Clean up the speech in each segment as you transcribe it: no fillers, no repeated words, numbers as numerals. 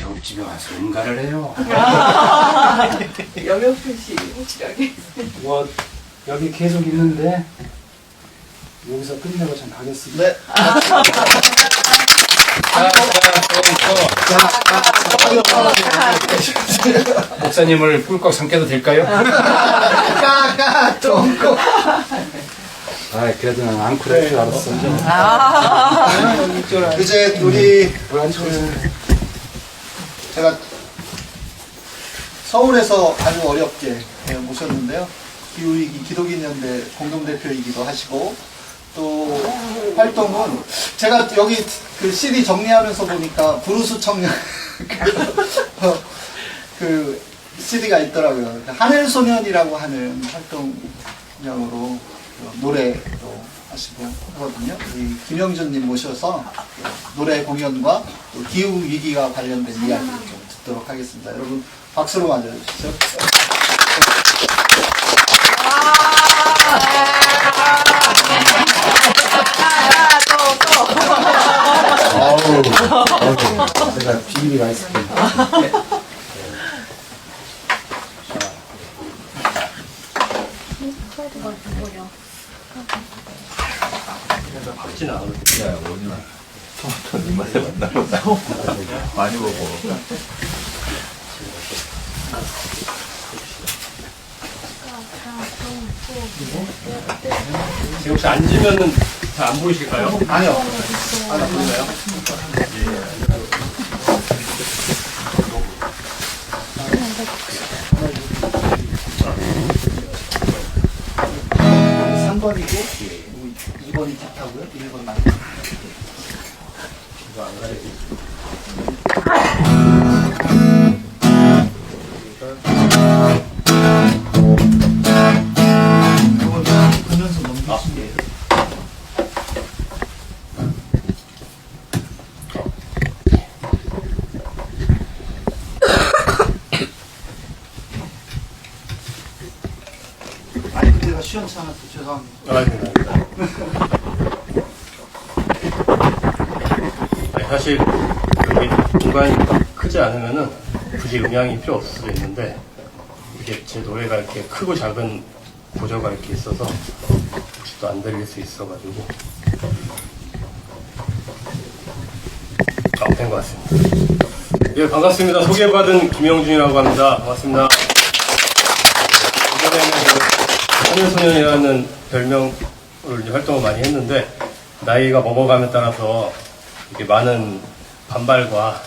제국집에 와서 응가를 해요. 영역표시 확실하게. 뭐 여기 계속 있는데 여기서 끝내고 좀 가겠습니다. 네. 목사님을 꿀꺽 삼켜도 될까요? 까까 똥꼬. 아, 그래도 난 앙코를 할 줄 알았어. 이제 우리 제가 서울에서 아주 어렵게 모셨는데요. 기후위기 기독인연대 공동대표이기도 하시고 또 활동은 제가 여기 그 CD 정리하면서 보니까 부르스 청년 그 CD가 있더라고요. 하늘소년이라고 하는 활동명으로 노래도 하시고 하거든요. 우리 김영준님 모셔서 노래 공연과 또 기후 위기가 관련된 이야기 좀 듣도록 하겠습니다. 여러분 박수로 맞아주시죠. 제가 비밀이 있습니다. 박진 않아도 야, 오늘 토마토 입맛에 맞나 보다. 많이 먹어. 지금 혹시 앉으면은 잘 안 보이실까요? 아니요. 안 보이나요? 삼 3번이고 2번이 기타고요. 1번 맞아요. 이거 안 가리고. 이건 보면서 넘기시면 아니 그때가 시원치 않아서 죄송합니다. 아닙니다. 아니, 사실 여기 공간이 크지 않으면은 굳이 음향이 필요 없을 수도 있는데 이게 제 노래가 이렇게 크고 작은 고저가 이렇게 있어서 혹시 또 안 들릴 수 있어가지고 된 것 같습니다. 예, 반갑습니다. 소개받은 김영준이라고 합니다. 반갑습니다. 이번에는 하늘소년이라는 별명으로 이제 활동을 많이 했는데 나이가 먹어감에 따라서 이렇게 많은 반발과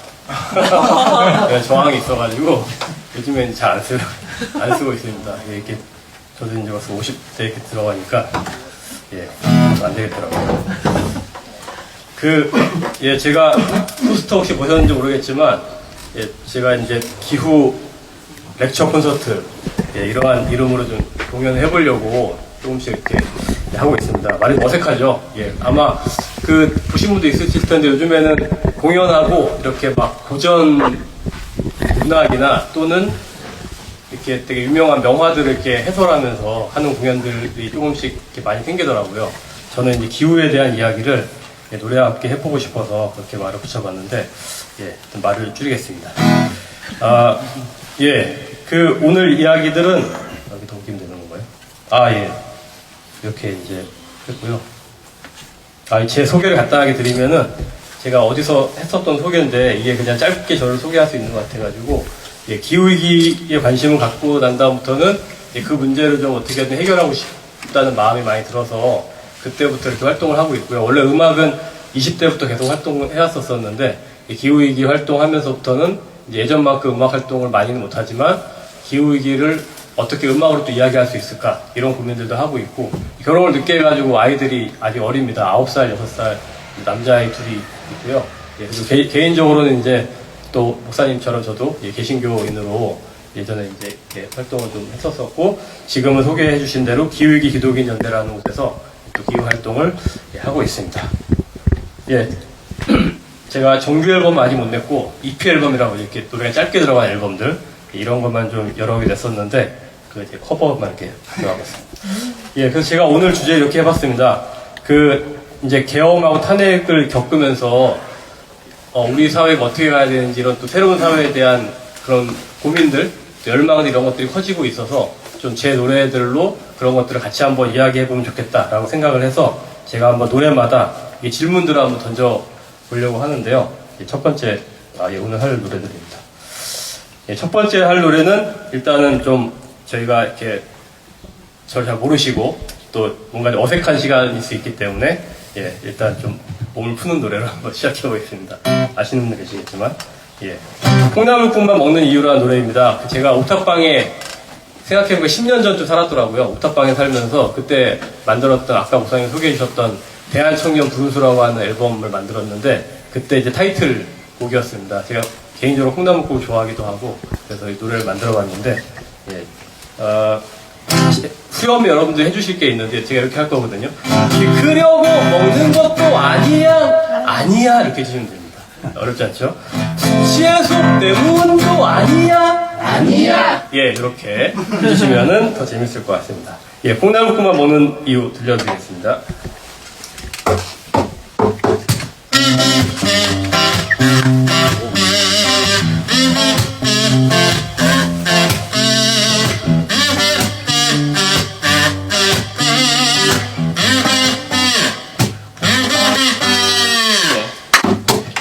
저항이 있어가지고 요즘엔 잘 안 쓰고 있습니다. 이렇게 저도 이제 벌써 50대 이렇게 들어가니까 안 되겠더라고요. 제가 포스터 혹시 보셨는지 모르겠지만 제가 이제 기후 렉처 콘서트 이러한 이름으로 좀 공연을 해보려고 조금씩 이렇게 하고 있습니다. 말이 어색하죠? 아마 보신 분도 있으실 텐데 요즘에는 공연하고 이렇게 막 고전 문학이나 또는 이렇게 되게 유명한 명화들을 이렇게 해설하면서 하는 공연들이 조금씩 이렇게 많이 생기더라고요. 저는 이제 기후에 대한 이야기를 노래와 함께 해보고 싶어서 그렇게 말을 붙여봤는데, 말을 줄이겠습니다. 오늘 이야기들은, 여기 더 웃기면 되는 건가요? 이렇게 이제 했고요. 제 소개를 간단하게 드리면은, 제가 어디서 했었던 소개인데, 이게 그냥 짧게 저를 소개할 수 있는 것 같아가지고, 기후위기에 관심을 갖고 난 다음부터는 그 문제를 좀 어떻게든 해결하고 싶다는 마음이 많이 들어서, 그때부터 이렇게 활동을 하고 있고요. 원래 음악은 20대부터 계속 활동을 해왔었는데 기후위기 활동하면서부터는 이제 예전만큼 음악 활동을 많이는 못하지만 기후위기를 어떻게 음악으로 또 이야기할 수 있을까 이런 고민들도 하고 있고 결혼을 늦게 해가지고 아이들이 아직 어립니다. 9살, 6살 남자아이 둘이 있고요. 그리고 개인적으로는 이제 또 목사님처럼 저도 개신교인으로 예전에 이제 이렇게 활동을 좀 했었었고 지금은 소개해 주신 대로 기후위기 기독인 연대라는 곳에서 또 기후 활동을 하고 있습니다. 제가 정규 앨범 아직 못 냈고 EP 앨범이라고 이렇게 노래가 짧게 들어간 앨범들 이런 것만 좀 여러 개 냈었는데 이제 커버만 이렇게 들어가고 있습니다. 그래서 제가 오늘 주제 이렇게 해봤습니다. 이제 계엄하고 탄핵을 겪으면서 우리 사회가 어떻게 가야 되는지 이런 또 새로운 사회에 대한 그런 고민들, 또 열망들 이런 것들이 커지고 있어서 좀 제 노래들로 그런 것들을 같이 한번 이야기해보면 좋겠다라고 생각을 해서 제가 한번 노래마다 이 질문들을 한번 던져보려고 하는데요. 첫 번째, 오늘 할 노래들입니다. 첫 번째 할 노래는 일단은 좀 저희가 이렇게 저를 잘 모르시고 또 뭔가 어색한 시간일 수 있기 때문에 일단 좀 몸을 푸는 노래로 한번 시작해 보겠습니다. 아시는 분들 계시겠지만 콩나물국만 먹는 이유라는 노래입니다. 제가 옥탑방에 생각해보니까 10년 전쯤 살았더라고요. 옥탑방에 살면서 그때 만들었던 아까 목사님 소개해 주셨던 대한청년 부르스라고 하는 앨범을 만들었는데 그때 이제 타이틀 곡이었습니다. 제가 개인적으로 콩나물국을 좋아하기도 하고 그래서 이 노래를 만들어 봤는데 수염 여러분들 해주실 게 있는데 제가 이렇게 할 거거든요. 그려고 먹는 것도 아니야 이렇게 해주시면 됩니다. 어렵지 않죠? 수치에서 때문도 아니야 이렇게 해주시면은 더 재밌을 것 같습니다. 콩나물국만 먹는 이유 들려드리겠습니다.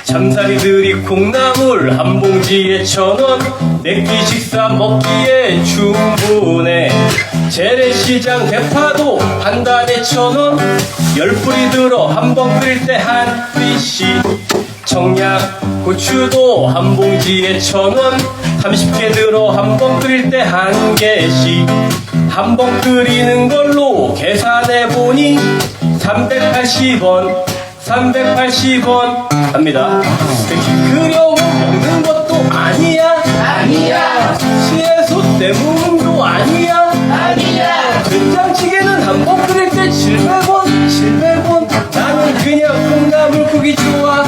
잠자리들이 콩나물 한 봉지에 1,000원 내끼 식사 먹기에 충분해 재래시장 대파도 한 단에 1,000원 10뿌리 들어 한 번 끓일 때 한 뿌리씩 청양 고추도 한 봉지에 1,000원 30개 들어 한 번 끓일 때 한 개씩 한 번 끓이는 걸로 계산해보니 380원 합니다. 그려고 먹는 것도 아니야 시에서 때문도 아니야 된장찌개는 한 번 끓일 때 700원 나는 그냥 콩나물국이 좋아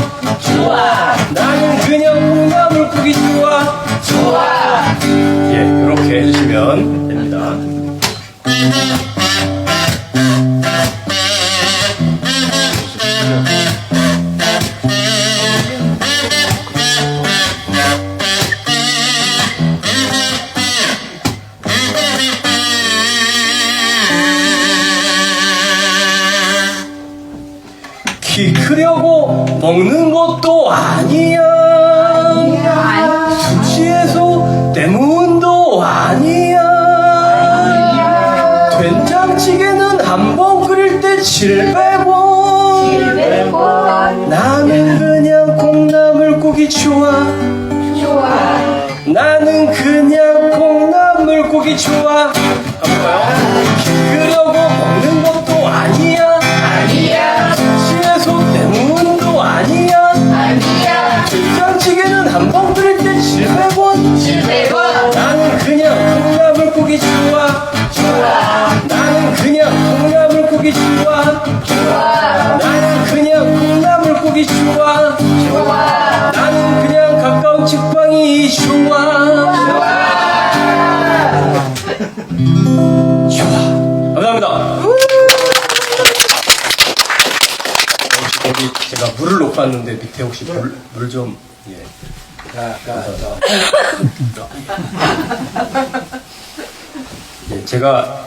나는 그냥 콩나물국이 좋아 이렇게 해주시면 됩니다. 키크려고 먹는 것도 아니야 수치에서 때문도 아니야 된장찌개는 한 번 끓일 때 700원 나는 그냥 콩나물국이 좋아 나는 그냥 콩나물국이 좋아 한번요. 키크려고 먹는 것도 아니야 수치에서 때문도 아니야 된장찌개는 한 번 끓일 때 700원 나는 그냥 콩나물국이 좋아 나는 그냥 콩나물국이 좋아 나는 그냥 콩나물국이 좋아 나는 그냥 가까운 책방이 좋아 감사합니다. 여기 제가 물을 놓았는데 밑에 혹시 물 좀 제가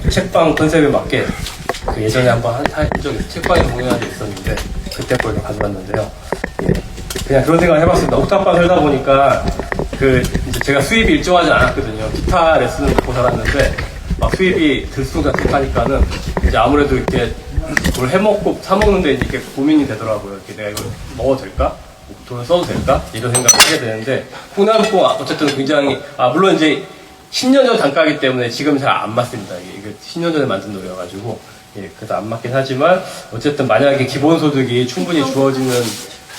책방 컨셉에 맞게 예전에 한번 한 적이 책방에 공연한 게 있었는데 그때 걸 가져왔는데요. 그냥 그런 생각을 해봤습니다. 옥탑방 살다 보니까 이제 제가 수입이 일정하지 않았거든요. 기타 레슨을 받고 살았는데 막 수입이 들쑥날쑥하니까는 이제 아무래도 이렇게 뭘 해먹고 사먹는데 이렇게 고민이 되더라고요. 이렇게 내가 이걸 먹어도 될까? 돈을 써도 될까? 이런 생각을 하게 되는데 콩나물국 어쨌든 굉장히 물론 이제 10년 전 단가이기 때문에 지금 잘 안 맞습니다. 이게 10년 전에 만든 노래여가지고 그래도 안 맞긴 하지만 어쨌든 만약에 기본소득이 충분히 주어지는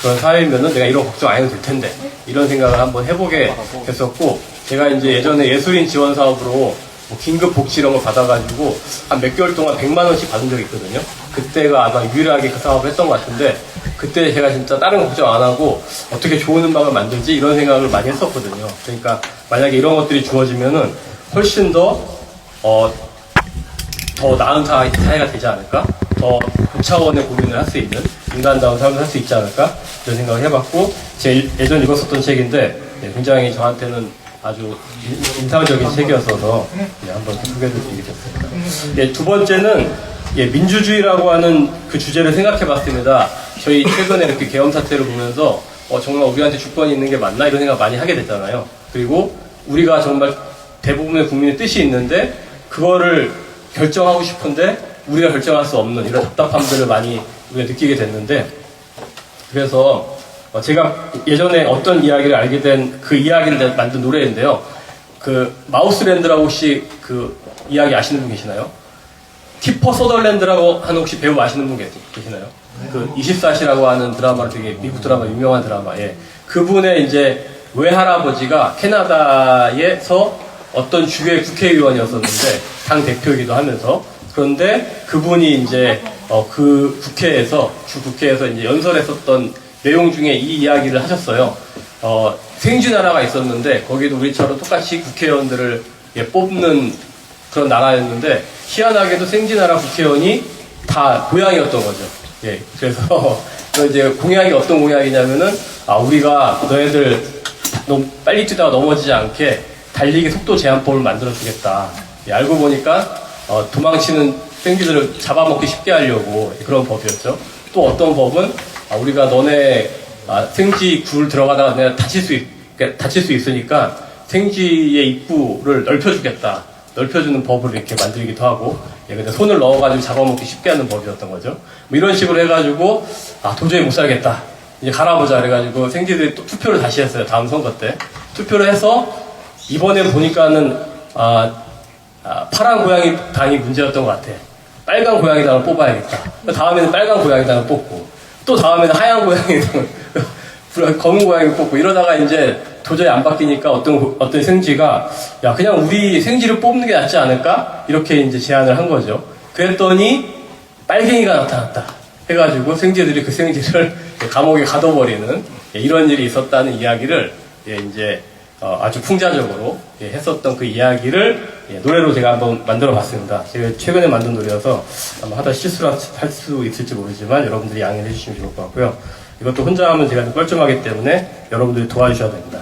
그런 사회면은 내가 이런 걱정 안 해도 될 텐데 이런 생각을 한번 해보게 됐었고 제가 이제 예전에 예술인 지원 사업으로 뭐 긴급 복지 이런 걸 받아가지고 한 몇 개월 동안 100만 원씩 받은 적이 있거든요. 그때가 아마 유일하게 그 사업을 했던 것 같은데 그때 제가 진짜 다른 걱정 안 하고 어떻게 좋은 음악을 만들지 이런 생각을 많이 했었거든요. 그러니까 만약에 이런 것들이 주어지면은 훨씬 더 더 나은 사회가 되지 않을까? 더 고차원의 고민을 할 수 있는, 인간다운 삶을 할 수 있지 않을까? 이런 생각을 해봤고, 제 예전 읽었었던 책인데, 굉장히 저한테는 아주 인상적인 책이었어서 한번 소개를 드리게 됐습니다. 두 번째는 민주주의라고 하는 그 주제를 생각해봤습니다. 저희 최근에 이렇게 계엄 사태를 보면서 정말 우리한테 주권이 있는 게 맞나 이런 생각 많이 하게 됐잖아요. 그리고 우리가 정말 대부분의 국민의 뜻이 있는데 그거를 결정하고 싶은데 우리가 결정할 수 없는 이런 답답함들을 많이 우리가 느끼게 됐는데, 그래서 제가 예전에 어떤 이야기를 알게 된 그 이야기를 만든 노래인데요. 그 마우스랜드라고 혹시 그 이야기 아시는 분 계시나요? 키퍼 서덜랜드라고 하는 혹시 배우 아시는 분 계시나요? 그 24시라고 하는 드라마를 되게 미국 드라마 유명한 드라마에 그분의 이제 외할아버지가 캐나다에서 어떤 주의 국회의원이었었는데 당 대표이기도 하면서, 그런데 그분이 이제 그 국회에서 주 국회에서 이제 연설했었던 내용 중에 이 이야기를 하셨어요. 생쥐나라가 있었는데 거기도 우리처럼 똑같이 국회의원들을 뽑는 그런 나라였는데 희한하게도 생쥐나라 국회의원이 다 고양이였던 거죠. 그래서 이제 공약이 어떤 공약이냐면은 우리가 너희들 너무 빨리 뛰다가 넘어지지 않게 달리기 속도 제한법을 만들어 주겠다. 알고 보니까 도망치는 생쥐들을 잡아먹기 쉽게 하려고 그런 법이었죠. 또 어떤 법은 우리가 너네 생쥐 굴 들어가다가 내가 다칠 수 있으니까 생쥐의 입구를 넓혀주겠다. 넓혀주는 법을 이렇게 만들기도 하고, 근데 손을 넣어가지고 잡아먹기 쉽게 하는 법이었던 거죠. 뭐 이런 식으로 해가지고 도저히 못 살겠다. 이제 갈아보자 그래가지고 생쥐들이 또 투표를 다시 했어요. 다음 선거 때 투표를 해서 이번에 보니까는 파란 고양이 당이 문제였던 것 같아. 빨간 고양이 당을 뽑아야겠다. 다음에는 빨간 고양이 당을 뽑고, 또 다음에는 하얀 고양이 당을 검은 고양이를 뽑고, 이러다가 이제 도저히 안 바뀌니까 어떤 생쥐가 그냥 우리 생쥐를 뽑는 게 낫지 않을까? 이렇게 이제 제안을 한 거죠. 그랬더니 빨갱이가 나타났다 해가지고 생쥐들이 그 생쥐를 감옥에 가둬버리는 이런 일이 있었다는 이야기를 이제 아주 풍자적으로 했었던 그 이야기를 노래로 제가 한번 만들어 봤습니다. 제가 최근에 만든 노래여서 아마 하다 실수를 할 수 있을지 모르지만 여러분들이 양해해 주시면 좋을 것 같고요. 이것도 혼자 하면 제가 좀 뻘쭘하기 때문에 여러분들이 도와주셔야 됩니다.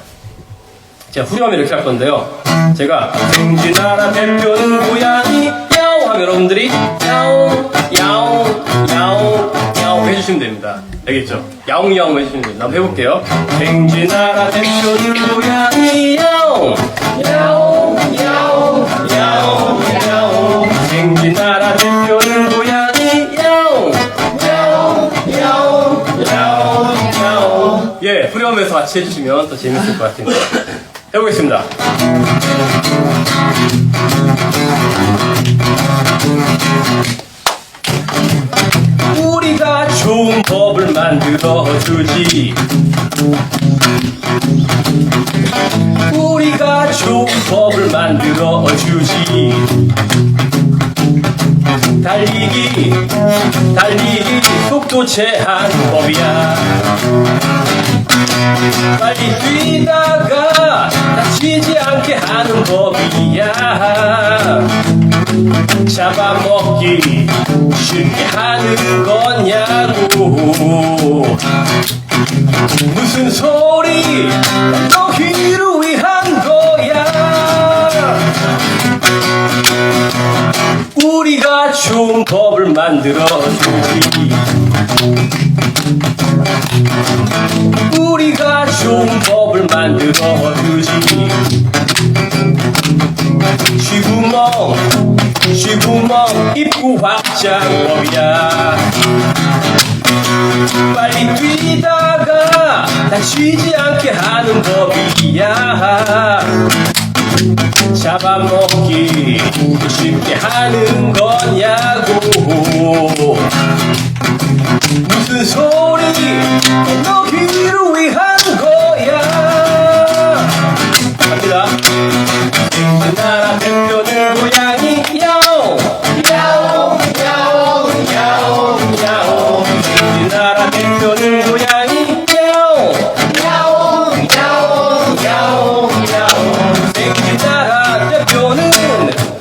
제가 후렴을 이렇게 할 건데요. 제가 생쥐나라 대표는 고양이 야옹 하면 여러분들이 야옹 야옹 야옹 야옹 해주시면 됩니다. 알겠죠? 야옹 야옹 해주시면 됩니다. 한번 해볼게요. 생쥐나라 대표는 고양이 야옹 야옹 야옹 야옹 야옹 생쥐나라 대표는 고양이 야옹 야옹 야옹 야옹 야옹. 후렴에서 같이 해주시면 더 재밌을 것 같은데 해보겠습니다. 우리가 좋은 법을 만들어주지. 우리가 좋은 법을 만들어주지. 달리기 속도 제한법이야. 빨리 뛰다가 다치지 않게 하는 법이야. 잡아먹기 쉽게 하는 거냐고. 무슨 소리, 너희를 위한 거야. 우리가 좋은 법을 만들어주지. 우리가 좋은 법을 만들어주지. 쥐구멍 입구 확장법이야. 빨리 뛰다가 다치지 않게 하는 법이야. 잡아먹기 쉽게 하는 거냐고. 무슨 소리, 너희를 위한 거야. 갑니다. 생쥐나라 대표는 고양이 야옹 야옹 야옹 야옹 야옹. 생쥐나라 대표는 고양이 야옹 야옹 야옹 야옹 야옹. 생쥐나라 대표는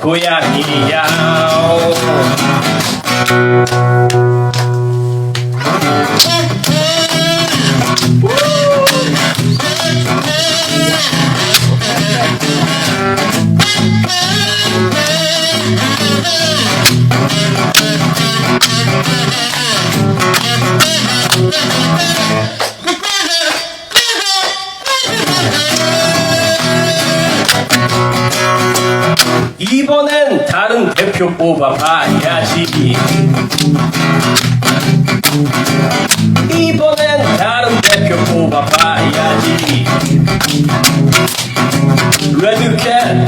고양이 야옹 이번엔 다른 대표 뽑아봐야지. 이번엔 다른 대표 뽑아봐야지. 레드캣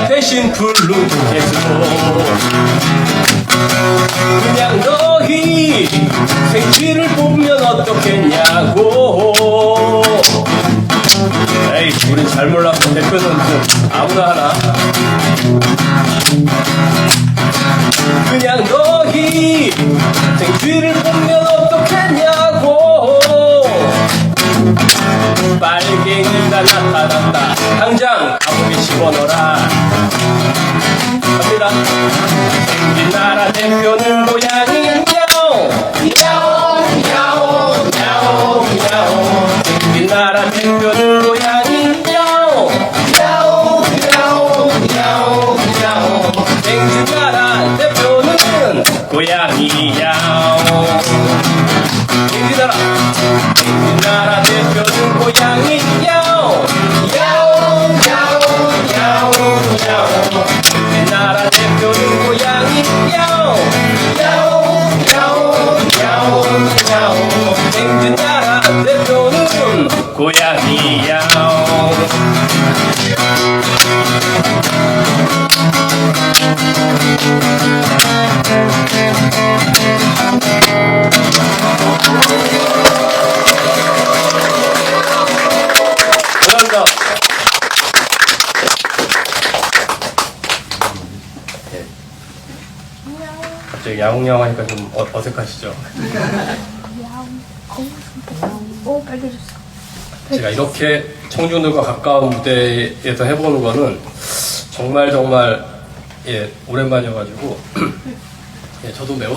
대신 블루캣으로 그냥 너희 생쥐를 뽑으면 어떻겠냐고. 에이, 우린 잘 몰랐어. 대표 선수 아무나 하나. 그냥 너희 생쥐를 뽑으면 어떻겠냐고. 빨갱이가 나타난다. 당장 감옥에 집어넣어라. 갑니다. 생긴 나라 대표는 고양이 야옹 야옹 야옹 야옹. 생긴 나라 대표는 고양이 야옹 야옹 야옹 야옹 야옹. 생긴 나라 대표는 고양이 야옹. 생긴 나라 대표는 고양이 야옹 야옹 야옹 야옹 야옹. 생긴 나라 대표는 고양이 야옹 야옹 야옹 야옹 야옹. 생긴 나라 대표는 고양이 야옹. 감사합니다. 갑자기 야옹야옹 하니까 좀 어색하시죠? 오, 빨개졌어. 제가 이렇게 청중들과 가까운 무대에서 해보는 거는 정말 오랜만이어가지고 예, 저도 매우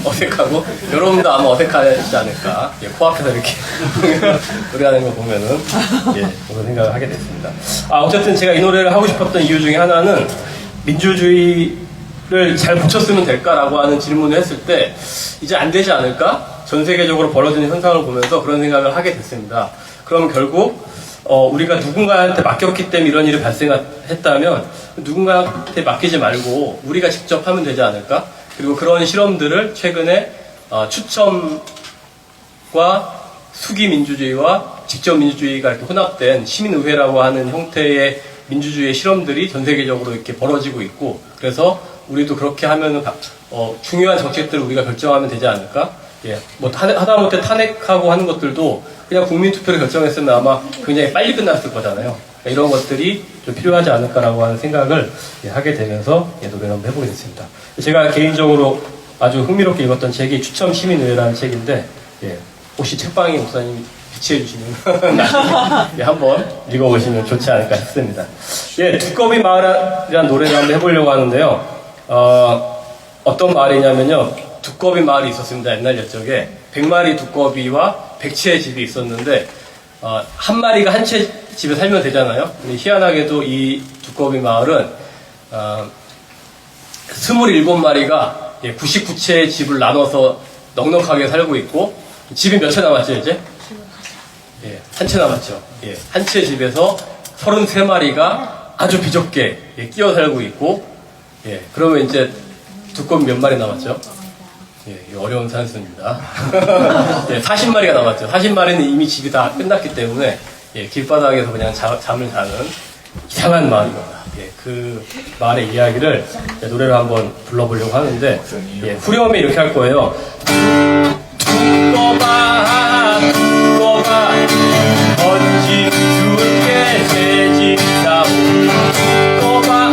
어색하고 여러분도 아마 어색하지 않을까. 예, 코앞에서 이렇게 노래하는 거 보면은 그런 생각을 하게 됐습니다. 어쨌든 제가 이 노래를 하고 싶었던 이유 중에 하나는 민주주의를 잘 붙였으면 될까라고 하는 질문을 했을 때 이제 안 되지 않을까? 전 세계적으로 벌어지는 현상을 보면서 그런 생각을 하게 됐습니다. 그럼 결국 우리가 누군가한테 맡겼기 때문에 이런 일이 발생했다면 누군가한테 맡기지 말고 우리가 직접 하면 되지 않을까? 그리고 그런 실험들을 최근에 추첨과 수기 민주주의와 직접 민주주의가 이렇게 혼합된 시민의회라고 하는 형태의 민주주의의 실험들이 전 세계적으로 이렇게 벌어지고 있고, 그래서 우리도 그렇게 하면은 중요한 정책들을 우리가 결정하면 되지 않을까? 예, 뭐 하다못해 탄핵하고 하는 것들도 그냥 국민투표를 결정했으면 아마 굉장히 빨리 끝났을 거잖아요. 그러니까 이런 것들이 좀 필요하지 않을까라고 하는 생각을 하게 되면서 노래를 한번 해보게 됐습니다. 제가 개인적으로 아주 흥미롭게 읽었던 책이 추첨 시민의회라는 책인데, 혹시 책방에 목사님 비치해 주시면 나중에 한번 읽어보시면 좋지 않을까 싶습니다. 두꺼비 마을이라는 노래를 한번 해보려고 하는데요. 어떤 마을이냐면요, 두꺼비 마을이 있었습니다. 옛날 옛적에 100마리 두꺼비와 100채의 집이 있었는데, 한 마리가 한 채 집에 살면 되잖아요. 근데 희한하게도 이 두꺼비 마을은 27마리가 99채의 집을 나눠서 넉넉하게 살고 있고, 집이 몇 채 남았죠 이제? 한 채 남았죠. 한 채 집에서 33마리가 아주 비좁게 끼어 살고 있고, 그러면 이제 두꺼비 몇 마리 남았죠? 어려운 산수입니다. 40마리가 남았죠. 40마리는 이미 집이 다 끝났기 때문에 길바닥에서 그냥 잠을 자는 이상한 마을입니다. 그 마을의 이야기를 노래로 한번 불러보려고 하는데, 후렴에 이렇게 할 거예요. 두꺼봐 두꺼봐 번짐 줄게 새집다오. 두꺼봐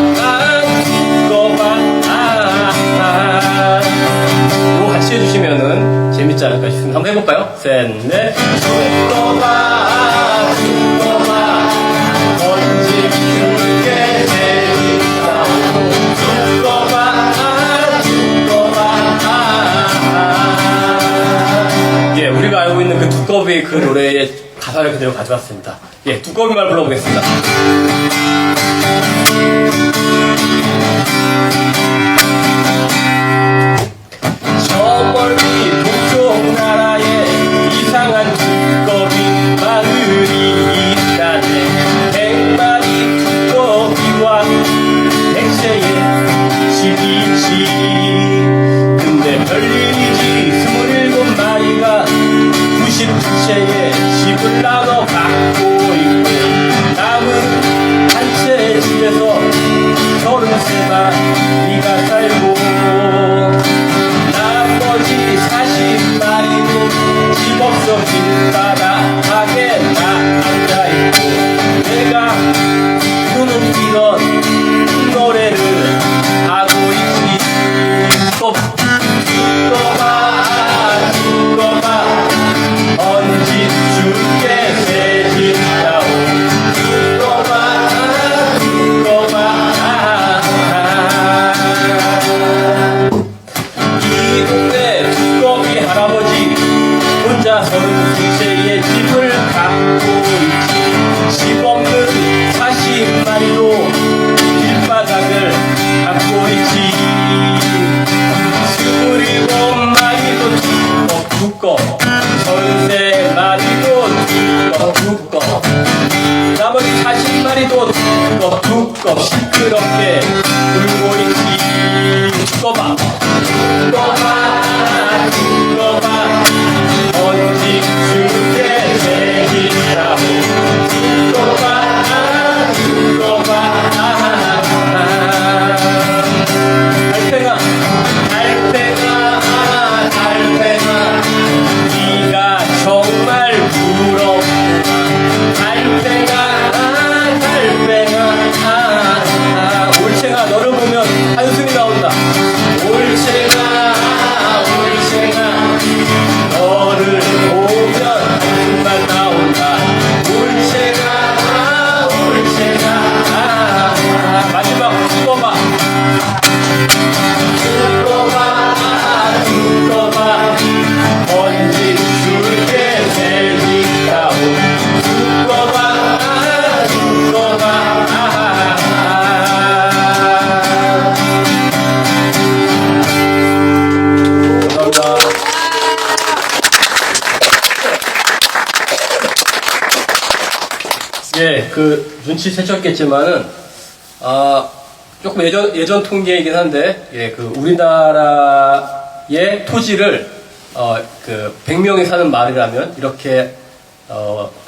이거 같이 해주시면은 재밌지 않을까 싶습니다. 한번 해볼까요? 셋, 넷. 두꺼봐 두꺼봐 번짐 줄게 새집다오. 두꺼봐 두꺼봐 두꺼비 그 노래의 가사를 그대로 가져왔습니다. 예, 두꺼비 말 불러보겠습니다. 저 멀리 동쪽 나라에 이상한 두꺼비 마을이 있다네. 100마리 두꺼비와 100세의 집이지. 근데 별일이지. 27마리가 92채의 집을 나눠 갖고 있고, 남은 한 채의 집에서 33마리가 살고, 나머지 40마리는 집 없어 길바닥에 앉아있고, 내가 부르는 이런 노래를 하고 있지. 두꺼봐 언제 줄게 새집다오. 두꺼봐 이 동네 두꺼비 할아버지 혼자 32채의 집을 갖고 있지. 집 없는 40마리로 길바닥을 갖고 있지. 27마리도 두꺼 33마리도 두꺼 나머지 40마리도 두꺼 시끄럽게 울고 있지. 두꺼봐 언제 줄게 새집다오. 두꺼봐 달팽아 네가 정말 부러워. 달팽아 올챙아 너를 보면 한숨이 나온다. 올챙아 너를 보면 한숨만 나온다. 올챙아 마지막 두꺼봐 언제 줄게 새집다오. 두꺼봐 감사합니다. 예, 그 눈치채셨겠지만은 조금 예전 통계이긴 한데, 예, 그 우리나라의 토지를 그 100명이 사는 마을이라면 이렇게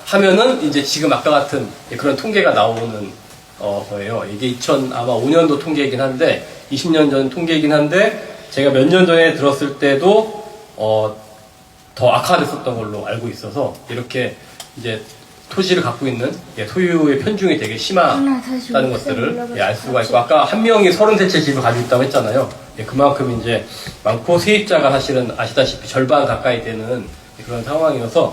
하면은 이제 지금 아까 같은 그런 통계가 나오는 거예요. 이게 아마 2005년도 통계이긴 한데 20년 전 통계이긴 한데 제가 몇 년 전에 들었을 때도 더 악화됐었던 걸로 알고 있어서 이렇게 이제 토지를 갖고 있는 소유의 편중이 되게 심하다는 것들을 알 수가 있고, 아까 한 명이 33채 집을 가지고 있다고 했잖아요. 그만큼 이제 많고 세입자가 사실은 아시다시피 절반 가까이 되는 그런 상황이어서,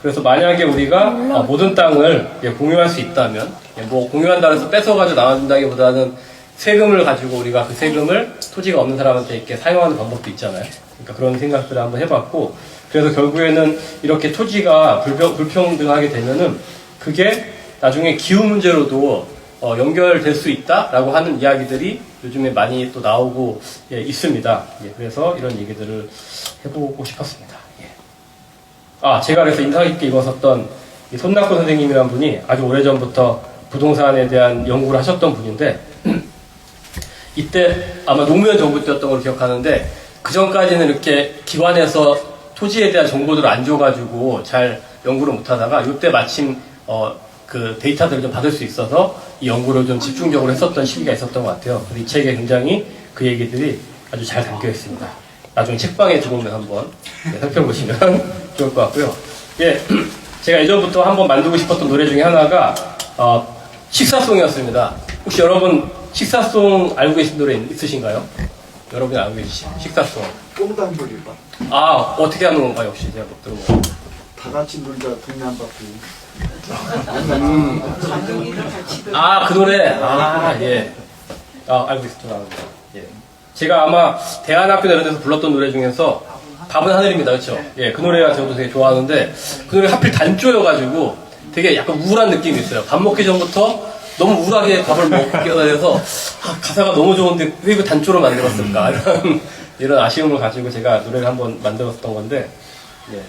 그래서 만약에 우리가 모든 땅을 공유할 수 있다면, 뭐 공유한다고 해서 뺏어가지고 나눠준다기보다는 세금을 가지고 우리가 그 세금을 토지가 없는 사람한테 이렇게 사용하는 방법도 있잖아요. 그러니까 그런 생각들을 한번 해봤고, 그래서 결국에는 이렇게 토지가 불평등하게 되면은 그게 나중에 기후 문제로도 연결될 수 있다라고 하는 이야기들이 요즘에 많이 또 나오고 있습니다. 그래서 이런 얘기들을 해보고 싶었습니다. 제가 그래서 인상 깊게 읽었었던 이 손낙구 선생님이란 분이 아주 오래전부터 부동산에 대한 연구를 하셨던 분인데, 이때 아마 노무현 정부 때였던 걸 기억하는데, 그 전까지는 이렇게 기관에서 토지에 대한 정보들을 안 줘가지고 잘 연구를 못 하다가 이때 마침 그 데이터들을 좀 받을 수 있어서 이 연구를 좀 집중적으로 했었던 시기가 있었던 것 같아요. 그래서 이 책에 굉장히 그 얘기들이 아주 잘 담겨 있습니다. 나중에 책방에 들어오면 한번 살펴보시면 좋을 것 같고요. 제가 예전부터 한번 만들고 싶었던 노래 중에 하나가 식사송이었습니다. 혹시 여러분 식사송 알고 계신 노래 있으신가요? 여러분이 알고 계신 식사송. 뽕당돌이가. 어떻게 하는 건가요, 혹시? 제가 못 들어보고. 다 같이 놀자, 동네 한 바퀴. 그 노래. 예. 알고 있습니다. 예. 제가 아마 대안학교 이런 데서 불렀던 노래 중에서 밥은 하늘입니다. 그렇죠? 예, 그 노래가 저도 되게 좋아하는데 그 노래 하필 단조여가지고 되게 약간 우울한 느낌이 있어요. 밥 먹기 전부터 너무 우울하게 밥을 먹게 돼서 가사가 너무 좋은데 왜 이거 단조로 만들었을까 이런 아쉬움을 가지고 제가 노래를 한번 만들었던 건데 예.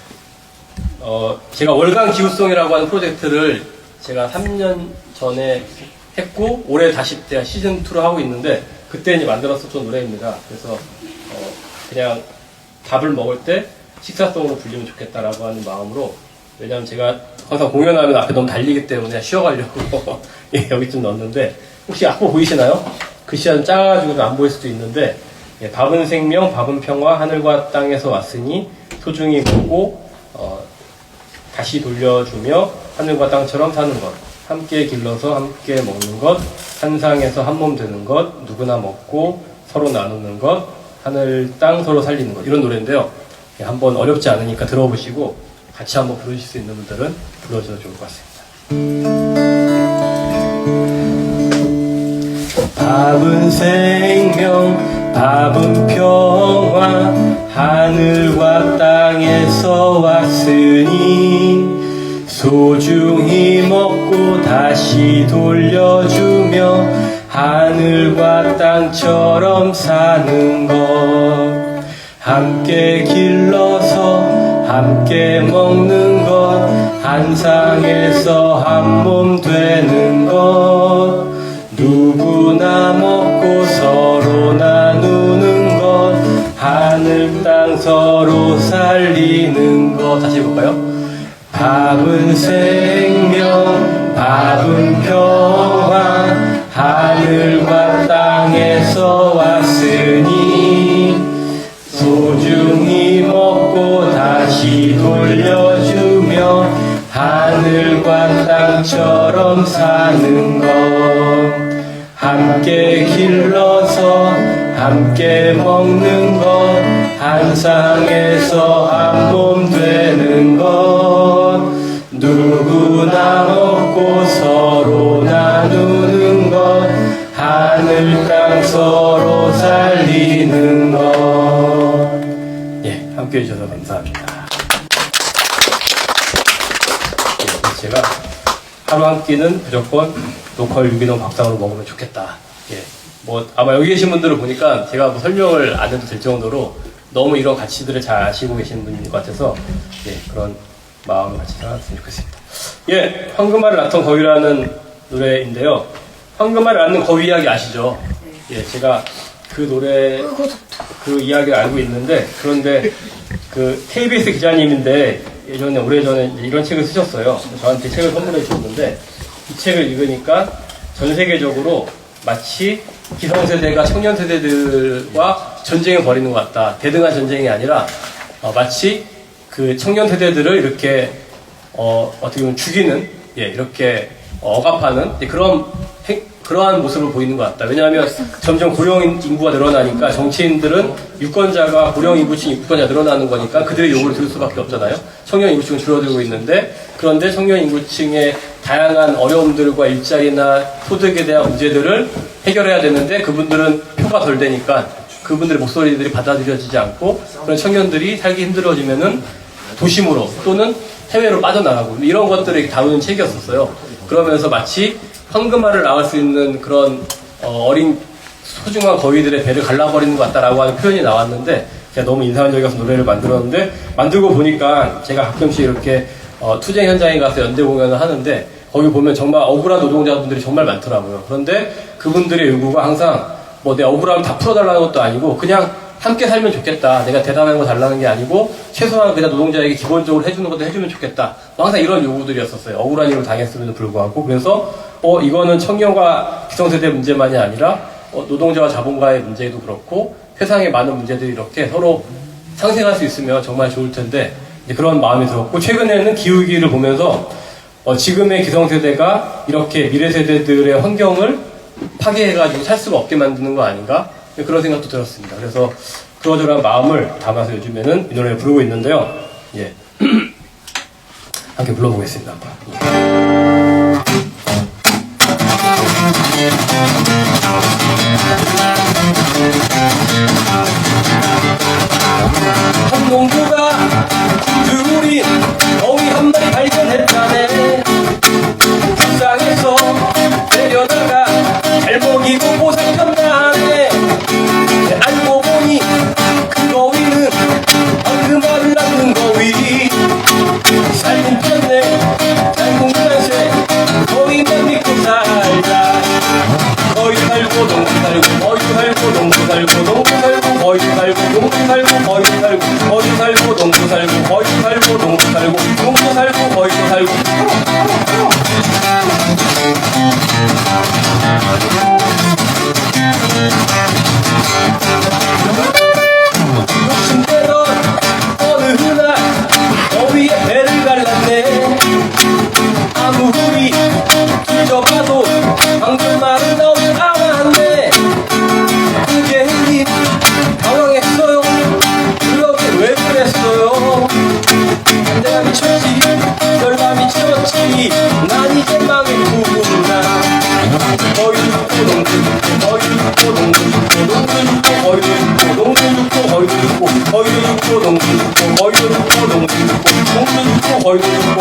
제가 월간 기후송이라고 하는 프로젝트를 제가 3년 전에 했고 올해 다시 제가 시즌2로 하고 있는데 그때 이제 만들었었던 노래입니다. 그래서 그냥 밥을 먹을 때 식사송으로 불리면 좋겠다라고 하는 마음으로 왜냐하면 제가 항상 공연하면 앞에 너무 달리기 때문에 쉬어가려고 예, 여기 좀 넣었는데 혹시 악보 보이시나요? 글씨가 좀 작아가지고 안 보일 수도 있는데 예, 밥은 생명, 밥은 평화, 하늘과 땅에서 왔으니 소중히 보고 다시 돌려주며 하늘과 땅처럼 사는 것 함께 길러서 함께 먹는 것 한상에서 한 몸 되는 것 누구나 먹고 서로 나누는 것 하늘 땅 서로 살리는 것 이런 노래인데요. 예, 한번 어렵지 않으니까 들어보시고 같이 한번 부르실 수 있는 분들은 불러주셔도 좋을 것 같습니다. 밥은 생명, 밥은 평화, 하늘과 땅에서 왔으니 소중히 먹고 다시 돌려주며 하늘과 땅처럼 사는 것 함께 길러서 함께 먹는 것 한상에서 한 몸 되는 것 누구나 먹고 서로 나누는 것 하늘 땅 서로 살리는 것 다시 해볼까요? 밥은 생명 밥은 평화 하늘과 땅에서 왔으니 소중히 먹고 다시 돌려주며 하늘과 땅처럼 사는 것 함께 길러서 함께 먹는 것 한상에서 한 몸 되는 것 누구나 먹고 서로 나누는 것 하늘 땅 서로 살리는 것 예, 함께 해주셔서 감사합니다. 예, 제가 하루 한 끼는 무조건 로컬 유기농 밥상으로 먹으면 좋겠다. 예, 뭐 아마 여기 계신 분들을 보니까 제가 뭐 설명을 안 해도 될 정도로 너무 이런 가치들을 잘 아시고 계시는 분인 것 같아서 예, 그런 마음을 같이 생각했으면 좋겠습니다. 예, 황금알을 낳던 거위라는 노래인데요. 황금알을 낳는 거위 이야기 아시죠? 예, 제가 그 노래 그 이야기를 알고 있는데 그런데 그 KBS 기자님인데 예전에 오래전에 이런 책을 쓰셨어요. 저한테 책을 선물해 주셨는데 이 책을 읽으니까 전 세계적으로 마치 기성세대가 청년세대들과 전쟁을 벌이는 것 같다. 대등한 전쟁이 아니라 마치 그 청년세대들을 이렇게 어떻게 보면 죽이는 예, 이렇게 억압하는 예, 그러한 모습을 보이는 것 같다. 왜냐하면 점점 고령 인구가 늘어나니까 정치인들은 유권자가 고령 인구층 유권자 늘어나는 거니까 그들의 요구를 들을 수밖에 없잖아요. 청년 인구층은 줄어들고 있는데 그런데 청년 인구층의 다양한 어려움들과 일자리나 소득에 대한 문제들을 해결해야 되는데 그분들은 표가 덜 되니까 그분들의 목소리들이 받아들여지지 않고 그런 청년들이 살기 힘들어지면은 도심으로 또는 해외로 빠져나가고 이런 것들을 다루는 책이었었어요. 그러면서 마치 황금알을 낳을 수 있는 그런 어린 소중한 거위들의 배를 갈라버리는 것 같다라고 하는 표현이 나왔는데 제가 너무 인상적이어서 노래를 만들었는데 만들고 보니까 제가 가끔씩 이렇게 투쟁 현장에 가서 연대 공연을 하는데 거기 보면 정말 억울한 노동자분들이 정말 많더라고요. 그런데 그분들의 요구가 항상 뭐 내 억울함을 다 풀어달라는 것도 아니고 그냥 함께 살면 좋겠다. 내가 대단한 거 달라는 게 아니고 최소한 그냥 노동자에게 기본적으로 해주는 것도 해주면 좋겠다. 항상 이런 요구들이었었어요. 억울한 일을 당했음에도 불구하고. 그래서 이거는 청년과 기성세대 문제만이 아니라 노동자와 자본가의 문제도 그렇고 세상의 많은 문제들이 이렇게 서로 상생할 수 있으면 정말 좋을 텐데 이제 그런 마음이 들었고 최근에는 기후위기를 보면서 지금의 기성세대가 이렇게 미래세대들의 환경을 파괴해가지고 살 수가 없게 만드는 거 아닌가? 그런 생각도 들었습니다. 그래서 그러저러한 마음을 담아서 요즘에는 이 노래를 부르고 있는데요. 예. 함께 불러보겠습니다. 한 농부가 둘이 거위 한 마리 발견했다네. 불쌍해서 데려다가 잘 먹이고 보살폈다네. 알고 보니 그 거위는 방금 알을 낳는 거위. 살긴 폈네 장군간세 거위만 믿고 살자. 거위 살고 농부 살고 거위 살고 농부 살고 농부 살고 거위 살고 농부 살고 거위 살고 거위 살고 농부 살고 거위 살고 농부 살고 농부 살고 거위도 살고. 욕심내던 어느 날 거위의 배를 갈랐네. 아무리 뒤져봐도 방금말은 나오지 않았네. 고객님 당황했어요. 그렇게 왜 그랬어요? 내가 미쳤지 널가 미쳤지 난 이제 망했구나. 거위 죽고 농부 죽고 거위 죽고 농부 죽고 농부 죽고 거위 죽고 농부 죽고 거위 죽고 거위 죽고 농부 죽고 거위 죽고 농부 죽고 농부 죽고 거위 죽고.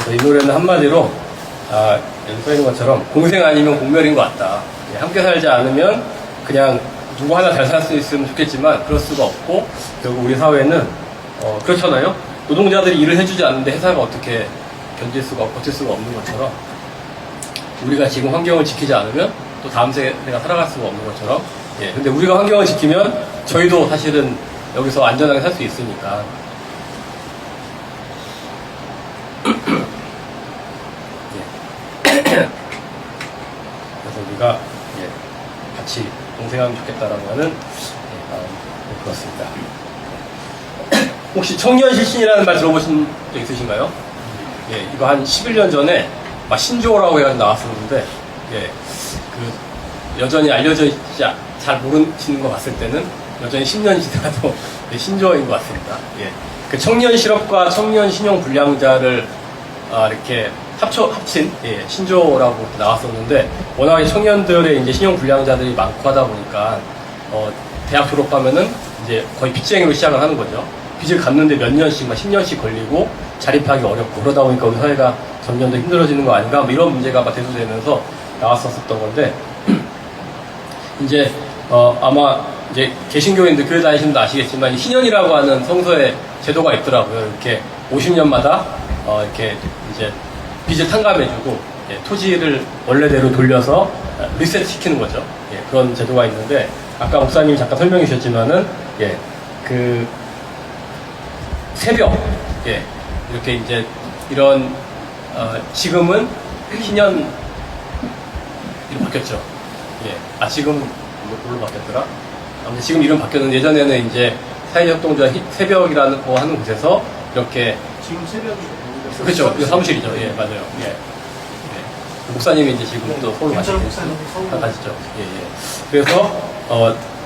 이 노래는 한마디로 여기 써 있는 것처럼 공생 아니면 공멸인 것 같다. 함께 살지 않으면 그냥 누구 하나 잘 살 수 있으면 좋겠지만 그럴 수가 없고, 결국 우리 사회는 그렇잖아요. 노동자들이 일을 해주지 않는데 회사가 어떻게 견딜 수가 버틸 수가 없는 것처럼, 우리가 지금 환경을 지키지 않으면 또 다음 세대가 살아갈 수가 없는 것처럼, 근데 우리가 환경을 지키면 저희도 사실은 여기서 안전하게 살 수 있으니까. 그래서 우리가 같이 동생하면 좋겠다라고 하는 그렇습니다. 혹시 청년 실신이라는 말 들어보신 적 있으신가요? 이거 한 11년 전에 신조어라고 해가지고 나왔었는데, 그 여전히 알려져 있지 잘 모르시는 거 봤을 때는 여전히 10년 지나도 신조어인 것 같습니다. 그 청년 실업과 청년 신용 불량자를 이렇게 합친 신조어라고 나왔었는데, 워낙에 청년들의 이제 신용 불량자들이 많고 하다 보니까 대학 졸업하면은 이제 거의 빚쟁이로 시작을 하는 거죠. 빚을 갚는데 몇 년씩, 10년씩 걸리고 자립하기 어렵고, 그러다 보니까 우리 사회가 점점 더 힘들어지는 거 아닌가, 이런 문제가 대두되면서 나왔었던 건데, 이제 아마 이제 개신교인들 교회 다니시는 분도 아시겠지만, 이 신년이라고 하는 성서의 제도가 있더라고요. 이렇게 50년마다 이렇게 이제 빚을 탕감해주고 토지를 원래대로 돌려서 리셋 시키는 거죠. 그런 제도가 있는데, 아까 목사님이 잠깐 설명해 주셨지만은 그 새벽 이렇게 이제 이런 지금은 신년 이름 바뀌었죠. 지금 뭘로 바뀌었더라? 아무튼 지금 이름 바뀌었는데, 예전에는 이제 사회협동조합 새벽이라는 거 하는 곳에서 이렇게 지금 새벽이 그렇죠. 이거 사무실이죠. 맞아요. 목사님이 이제 지금 또 서울 가시죠. 그래서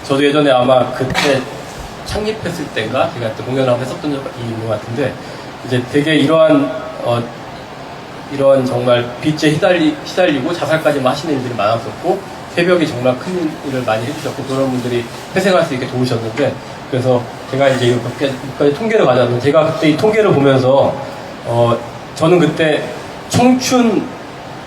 저도 예전에 아마 그때 창립했을 때인가 제가 그때 공연을 한번 했었던 적이 있는 것 같은데, 이제 되게 이러한 정말 빚에 시달리고 자살까지 하시는 일들이 많았었고, 새벽이 정말 큰 일을 많이 해주셨고, 그런 분들이 회생할 수 있게 도우셨는데, 그래서 제가 이제 이거 몇 가지 통계를 가져왔는데, 제가 그때 이 통계를 보면서 저는 그때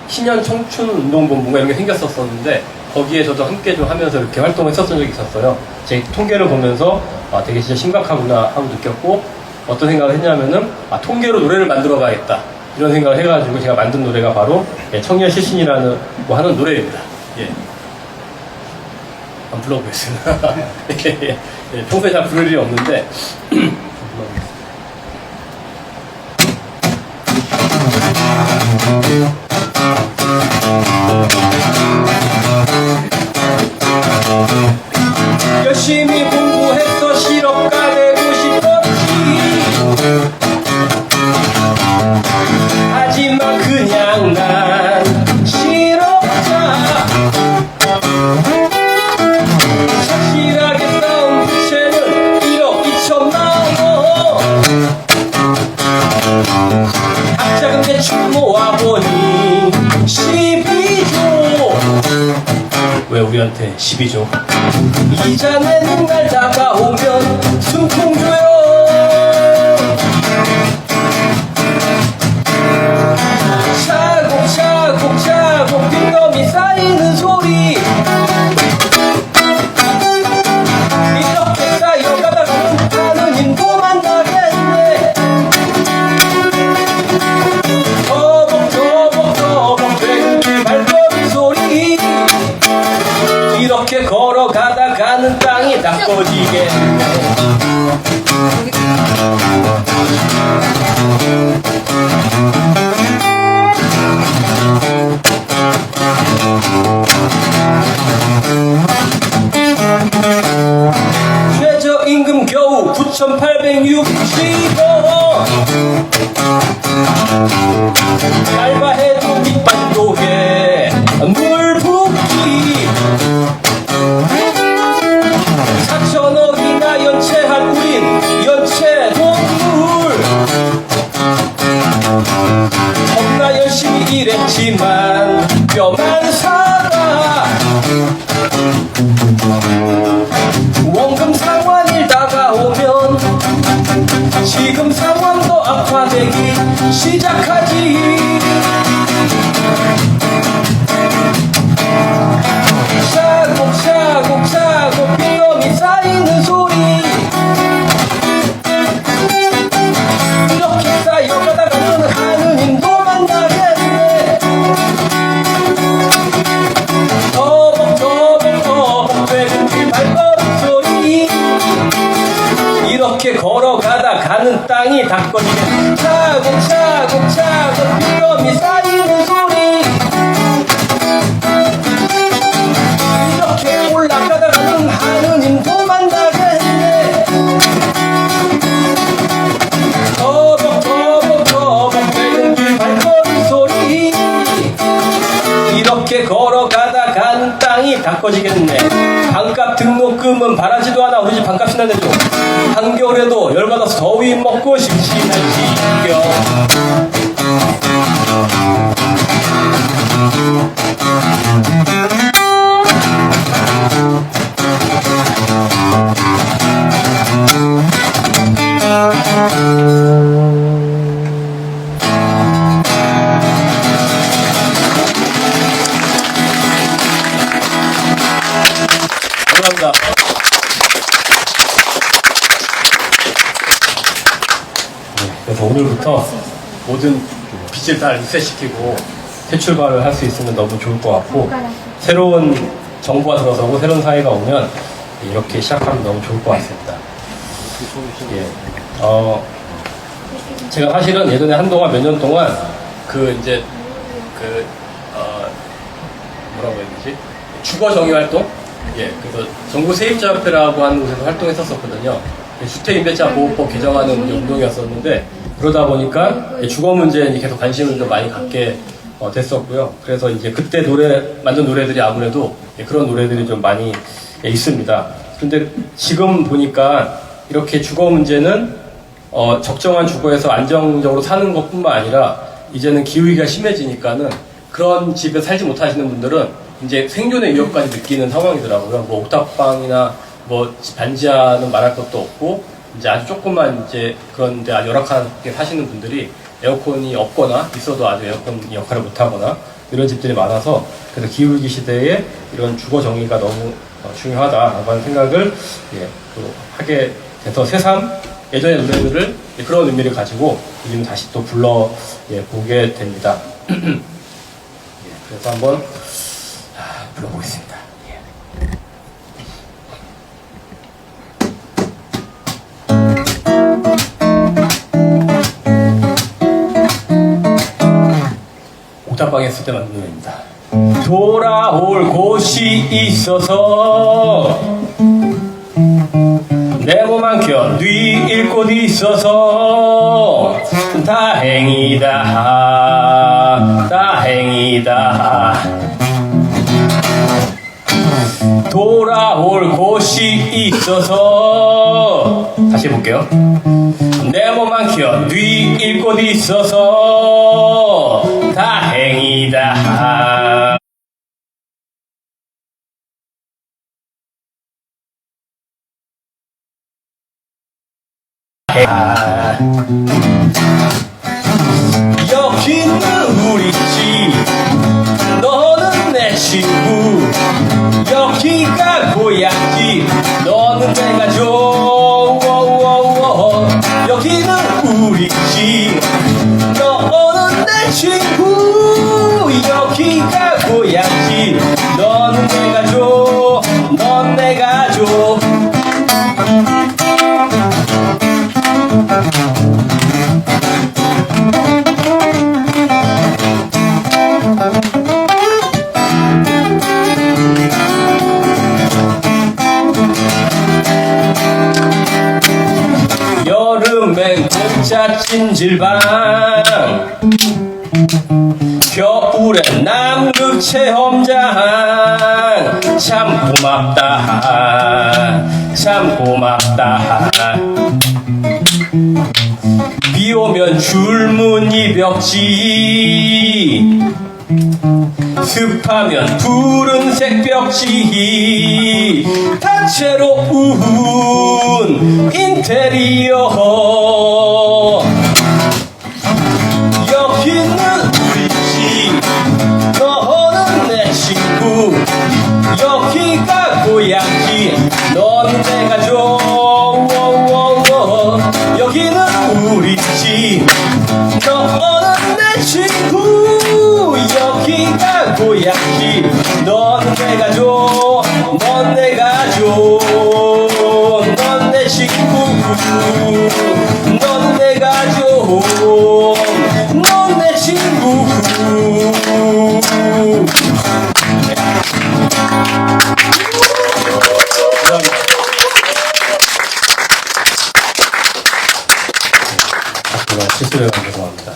신년 청춘 운동본부가 이런 게 생겼었는데, 거기에 저도 함께 좀 하면서 이렇게 활동을 했었던 적이 있었어요. 제 통계를 보면서 되게 진짜 심각하구나 하고 느꼈고, 어떤 생각을 했냐면은 통계로 노래를 만들어 가야겠다 이런 생각을 해가지고 제가 만든 노래가 바로 청년 실신이라는 하는 노래입니다. 한번 불러보겠습니다. 평소에 잘 부를 일이 없는데 열심히 공부해서 실업가 되고 싶었지. 하지만 그냥 난 실업자. 우리한테 시비죠. 이 자네는 날 다가오면 숨통 줘요. 차곡차곡 빈덤이 쌓이는 소리, 이렇게 쌓여가다가는 하느님도 만나겠네. 터벅터벅 뱅길 발걸음 소리, 이렇게 걸어가다가는 땅이 다 꺼지겠네. 최저임금 겨우 9,860원, 알바해도 밑반도 해 물 붓기, 4천억이나 연체할 우린 연체 동물. 겁나 열심히 일했지만 뼈만 살아. 원금 상환 일 다가오면 지금 상황도 악화되기 시작하지. 차곡차곡 빈덤이 쌓이는 소리, 이렇게 쌓여가다가는 하느님도 만나겠네. 터벅터벅 뱅길 발걸음 소리, 이렇게 걸어가다 가는 땅이 다 꺼지겠네. 차곡차곡 빈덤이 쌓이는 소리, 이렇게 올라가다가는 하느님도 만나겠네. 터벅터벅 뱅길 발걸음 소리, 이렇게 걸어가다 가는 땅이 다 꺼지겠네. 반값 등록금은 바라지도 않아. 우리 집 반값이나 내줘. 한겨울에도 열받아서 더위 먹고 심심할 지경. 감사합니다. 그래서 오늘부터 모든 빚을 다 리셋시키고 새 출발을 할 수 있으면 너무 좋을 것 같고, 새로운 정부가 들어서고 새로운 사회가 오면 이렇게 시작하면 너무 좋을 것 같습니다. 예. 제가 사실은 예전에 한동안 몇 년 동안 뭐라고 해야 되지? 주거 정의 활동? 예, 그래서 정부 세입자협회라고 하는 곳에서 활동했었거든요. 주택임대차 보호법 개정하는 운동이었었는데, 그러다 보니까 주거 문제에 계속 관심을 좀 많이 갖게 됐었고요. 그래서 이제 그때 만든 노래들이 아무래도 그런 노래들이 좀 많이 있습니다. 근데 지금 보니까 이렇게 주거 문제는 적정한 주거에서 안정적으로 사는 것뿐만 아니라 이제는 기후위기가 심해지니까는 그런 집에 살지 못하시는 분들은 이제 생존의 위협까지 느끼는 상황이더라고요. 뭐 옥탑방이나 뭐 반지하는 말할 것도 없고, 이제 아주 조금만 이제 그런데 아주 열악하게 사시는 분들이 에어컨이 없거나 있어도 아주 에어컨 역할을 못하거나 이런 집들이 많아서, 그래서 기후위기 시대에 이런 주거 정의가 너무 중요하다라고 하는 생각을 또 하게 돼서 새삼 예전의 노래들을 그런 의미를 가지고 요즘 다시 또 보게 됩니다. 그래서 한번 불러보겠습니다. 옥탑방에 있을 때 만든 노래입니다. 돌아올 곳이 있어서 내 몸 한켠 뉘일 곳이 있어서 다행이다 다행이다. 돌아올 곳이 있어서, 다시 해볼게요. 내 몸 한켠 뉘일 곳이 있어서 다행이다. 여기는 우리 집, 너는 내 친구. 여기가 고향집, 너는 내 가족. 여기는 우리 집, 너는 내 친구. 여기가 고향집, 너는 내 가족. 넌 내 가족. 여름엔 공짜 찜질방, 겨울엔 남극 체험장. 참 고맙다, 참 고맙다. 비 오면 줄무늬 벽지, 습하면 푸른색 벽지. 다채로운 인테리어. 여기는 우리 집, 너는 내 친구. 여기가 고향집, 넌 내 가족. 여기는 우리 집, 너는 내 친구. 여기가 고향집, 넌 내 가족. 넌 내 가족. 넌 내 친구. 넌 내 가족. 넌 내 친구. 제가 실수를 해서 죄송합니다.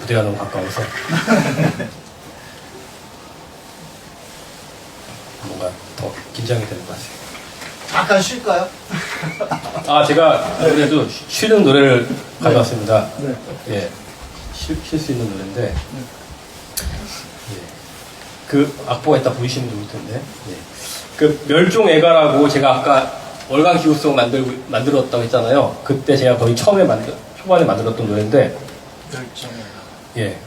무대가 너무 가까워서 뭔가 더 긴장이 되는 것 같아요. 잠깐 쉴까요? 제가 그래도 쉬는 노래를 가져왔습니다. 네. 예, 쉴 수 있는 노래인데, 예, 그 악보가 있다 보이시면 좋을 텐데, 예. 그 멸종애가라고 제가 아까 월간 기후송 만들었다고 했잖아요. 그때 제가 거의 초반에 만들었던 노래인데, 예,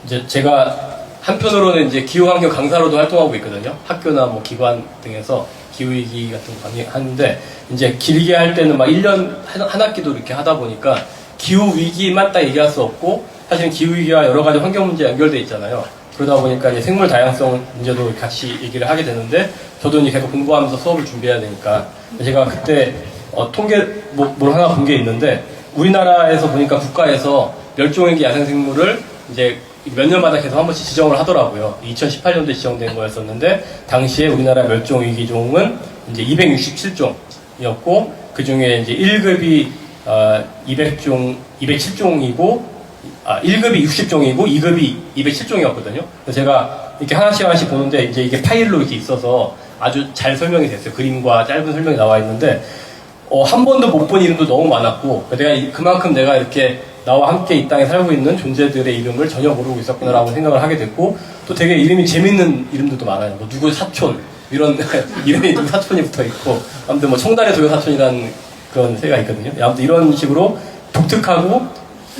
이제 제가 한편으로는 이제 기후환경 강사로도 활동하고 있거든요. 학교나 뭐 기관 등에서 기후위기 같은 거 강의하는데, 이제 길게 할 때는 막 1년 한 학기도 이렇게 하다 보니까 기후위기만 딱 얘기할 수 없고, 사실은 기후위기와 여러 가지 환경 문제 연결돼 있잖아요. 그러다 보니까 이제 생물 다양성 문제도 같이 얘기를 하게 되는데, 저도 이제 계속 공부하면서 수업을 준비해야 되니까, 제가 그때 통계 뭘 하나 본 게 있는데, 우리나라에서 보니까 국가에서 멸종위기 야생생물을 이제 몇 년마다 계속 한 번씩 지정을 하더라고요. 2018년도에 지정된 거였었는데, 당시에 우리나라 멸종위기종은 이제 267종이었고, 그 중에 이제 1급이 207종이고, 1급이 60종이고 2급이 207종이었거든요. 그래서 제가 이렇게 하나씩 보는데, 이제 이게 파일로 이렇게 있어서 아주 잘 설명이 됐어요. 그림과 짧은 설명이 나와 있는데, 한 번도 못 본 이름도 너무 많았고, 그만큼 내가 이렇게 나와 함께 이 땅에 살고 있는 존재들의 이름을 전혀 모르고 있었구나라고 생각을 하게 됐고, 또 되게 이름이 재밌는 이름들도 많아요. 뭐 누구 사촌, 이런 이름이 누구 사촌이 붙어 있고, 아무튼 뭐 청달의 도요 사촌이라는 그런 새가 있거든요. 아무튼 이런 식으로 독특하고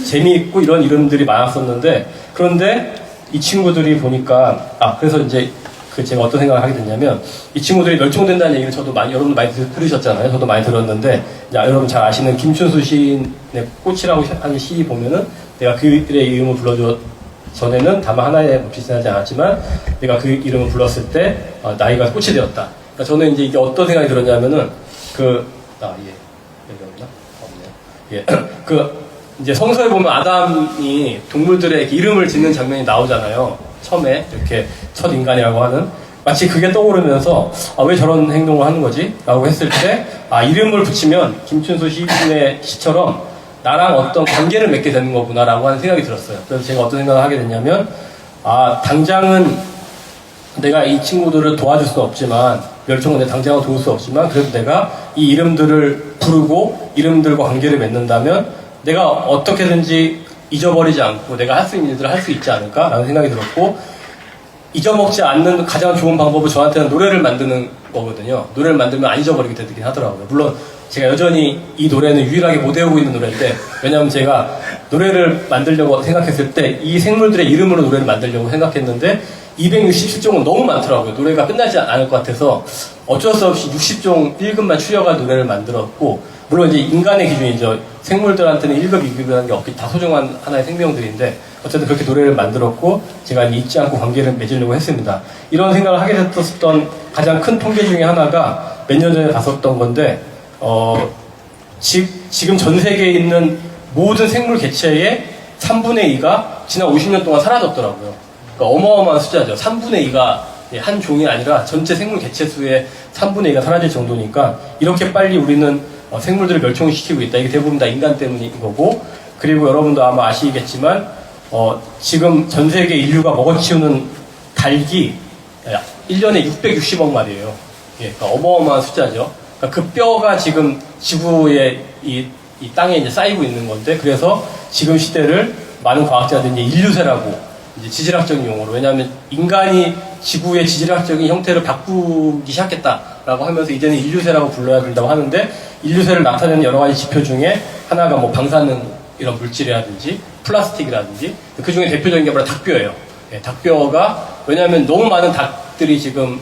재미있고 이런 이름들이 많았었는데, 그런데 이 친구들이 보니까, 그래서 이제 제가 어떤 생각을 하게 됐냐면, 이 친구들이 멸종된다는 얘기를 여러분 많이 들으셨잖아요. 저도 많이 들었는데, 여러분 잘 아시는 김춘수 시인의 꽃이라고 하는 시 보면은, 내가 그들의 이름을 불러줘 전에는 다만 하나에 비슷하지 않았지만, 내가 그 이름을 불렀을 때 나이가 꽃이 되었다. 그러니까 저는 이제 이게 어떤 생각이 들었냐면은, 여기 없나? 없네요. 이제 성서에 보면 아담이 동물들의 이름을 짓는 장면이 나오잖아요. 처음에 이렇게 첫 인간이라고 하는, 마치 그게 떠오르면서 왜 저런 행동을 하는 거지? 라고 했을 때, 이름을 붙이면 김춘수 시인의 시처럼 나랑 어떤 관계를 맺게 되는 거구나 라고 하는 생각이 들었어요. 그래서 제가 어떤 생각을 하게 됐냐면, 당장은 내가 이 친구들을 도와줄 수 없지만, 멸종은 내 당장은 도울 수 없지만, 그래도 내가 이 이름들을 부르고 이름들과 관계를 맺는다면 내가 어떻게든지 잊어버리지 않고 내가 할 수 있는 일들을 할 수 있지 않을까라는 생각이 들었고, 잊어먹지 않는 가장 좋은 방법은 저한테는 노래를 만드는 거거든요. 노래를 만들면 안 잊어버리게 되긴 하더라고요. 물론 제가 여전히 이 노래는 유일하게 못 외우고 있는 노래인데, 왜냐하면 제가 노래를 만들려고 생각했을 때 이 생물들의 이름으로 노래를 만들려고 생각했는데 267종은 너무 많더라고요. 노래가 끝나지 않을 것 같아서 어쩔 수 없이 60종 1급만 추려가 노래를 만들었고, 물론 이제 인간의 기준이죠. 생물들한테는 1급, 2급이라는 게 없기, 다 소중한 하나의 생명들인데 어쨌든 그렇게 노래를 만들었고 제가 잊지 않고 관계를 맺으려고 했습니다. 이런 생각을 하게 됐었던 가장 큰 통계 중에 하나가 몇 년 전에 봤었던 건데 지금 전 세계에 있는 모든 생물 개체의 3분의 2가 지난 50년 동안 사라졌더라고요. 그러니까 어마어마한 숫자죠. 3분의 2가 한 종이 아니라 전체 생물 개체 수의 3분의 2가 사라질 정도니까 이렇게 빨리 우리는 생물들을 멸종시키고 있다. 이게 대부분 다 인간 때문인 거고, 그리고 여러분도 아마 아시겠지만 지금 전 세계 인류가 먹어치우는 닭이 1년에 660억 마리예요. 예, 그러니까 어마어마한 숫자죠. 그러니까 그 뼈가 지금 지구의 이 땅에 이제 쌓이고 있는 건데, 그래서 지금 시대를 많은 과학자들이 이제 인류세라고, 이제 지질학적인 용어로, 왜냐하면 인간이 지구의 지질학적인 형태를 바꾸기 시작했다라고 하면서 이제는 인류세라고 불러야 된다고 하는데, 인류세를 나타내는 여러 가지 지표 중에 하나가 뭐 방사능 이런 물질이라든지 플라스틱이라든지, 그 중에 대표적인 게 바로 닭뼈예요. 예, 닭뼈가, 왜냐하면 너무 많은 닭들이 지금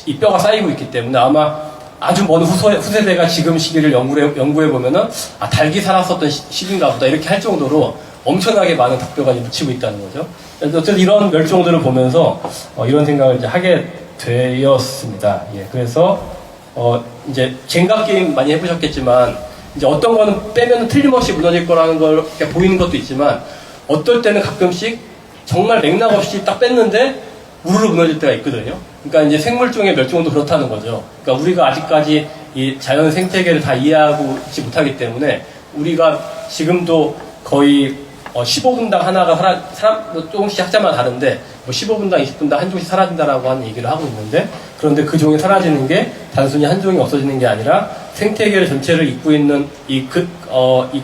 이 뼈가 쌓이고 있기 때문에 아마 아주 먼 후세대가 지금 시기를 연구해보면은, 아, 닭이 살았었던 시기인가 보다, 이렇게 할 정도로 엄청나게 많은 닭뼈가 묻히고 있다는 거죠. 어쨌든 이런 멸종들을 보면서 이런 생각을 이제 하게 되었습니다. 예, 그래서 이제 젠가 게임 많이 해보셨겠지만, 이제 어떤 거는 빼면 틀림없이 무너질 거라는 걸 보이는 것도 있지만, 어떨 때는 가끔씩 정말 맥락 없이 딱 뺐는데 우르르 무너질 때가 있거든요. 그러니까 이제 생물종의 멸종도 그렇다는 거죠. 그러니까 우리가 아직까지 이 자연 생태계를 다 이해하고 있지 못하기 때문에 우리가 지금도 거의 15분당 하나가 조금씩 학자마다 다른데, 뭐 15분당, 20분당 한 종씩 사라진다라고 하는 얘기를 하고 있는데, 그런데 그 종이 사라지는 게 단순히 한 종이 없어지는 게 아니라 생태계 전체를 잇고 있는 이